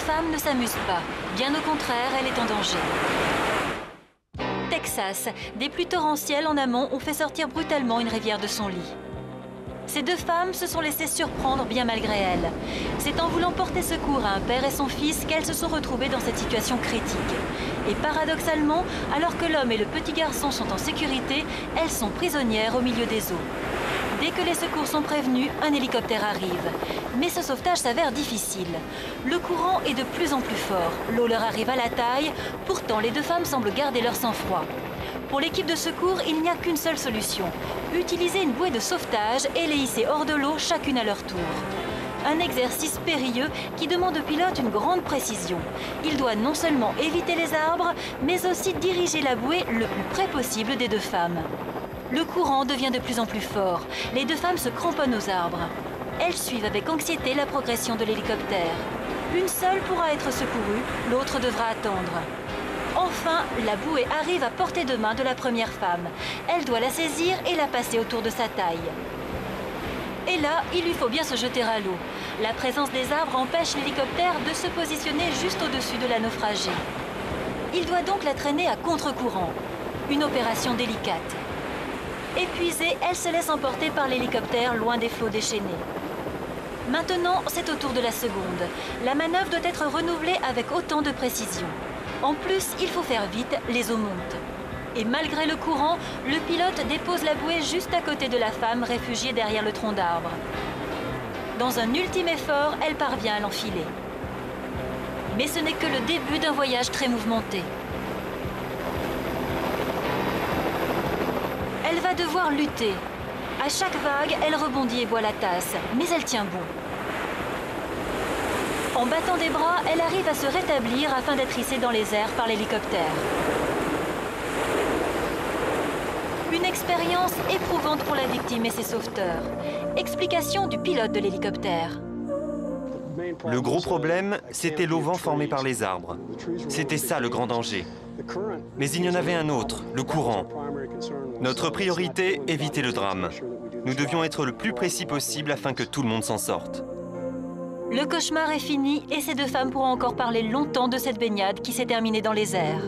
femme ne s'amuse pas. Bien au contraire, elle est en danger. Texas, des pluies torrentielles en amont ont fait sortir brutalement une rivière de son lit. Ces deux femmes se sont laissées surprendre bien malgré elles. C'est en voulant porter secours à un père et son fils qu'elles se sont retrouvées dans cette situation critique. Et paradoxalement, alors que l'homme et le petit garçon sont en sécurité, elles sont prisonnières au milieu des eaux. Dès que les secours sont prévenus, un hélicoptère arrive. Mais ce sauvetage s'avère difficile. Le courant est de plus en plus fort. L'eau leur arrive à la taille. Pourtant, les deux femmes semblent garder leur sang-froid. Pour l'équipe de secours, il n'y a qu'une seule solution. Utiliser une bouée de sauvetage et les hisser hors de l'eau chacune à leur tour. Un exercice périlleux qui demande au pilote une grande précision. Il doit non seulement éviter les arbres, mais aussi diriger la bouée le plus près possible des deux femmes. Le courant devient de plus en plus fort. Les deux femmes se cramponnent aux arbres. Elles suivent avec anxiété la progression de l'hélicoptère. Une seule pourra être secourue, l'autre devra attendre. Enfin, la bouée arrive à portée de main de la première femme. Elle doit la saisir et la passer autour de sa taille. Et là, il lui faut bien se jeter à l'eau. La présence des arbres empêche l'hélicoptère de se positionner juste au-dessus de la naufragée. Il doit donc la traîner à contre-courant. Une opération délicate. Épuisée, elle se laisse emporter par l'hélicoptère loin des flots déchaînés. Maintenant, c'est au tour de la seconde. La manœuvre doit être renouvelée avec autant de précision. En plus, il faut faire vite, les eaux montent. Et malgré le courant, le pilote dépose la bouée juste à côté de la femme réfugiée derrière le tronc d'arbre. Dans un ultime effort, elle parvient à l'enfiler. Mais ce n'est que le début d'un voyage très mouvementé. Elle va devoir lutter. À chaque vague, elle rebondit et boit la tasse, mais elle tient bon. En battant des bras, elle arrive à se rétablir afin d'être hissée dans les airs par l'hélicoptère. Une expérience éprouvante pour la victime et ses sauveteurs. Explication du pilote de l'hélicoptère. Le gros problème, c'était l'auvent formé par les arbres. C'était ça le grand danger. Mais il y en avait un autre, le courant. Notre priorité, éviter le drame. Nous devions être le plus précis possible afin que tout le monde s'en sorte. Le cauchemar est fini et ces deux femmes pourront encore parler longtemps de cette baignade qui s'est terminée dans les airs.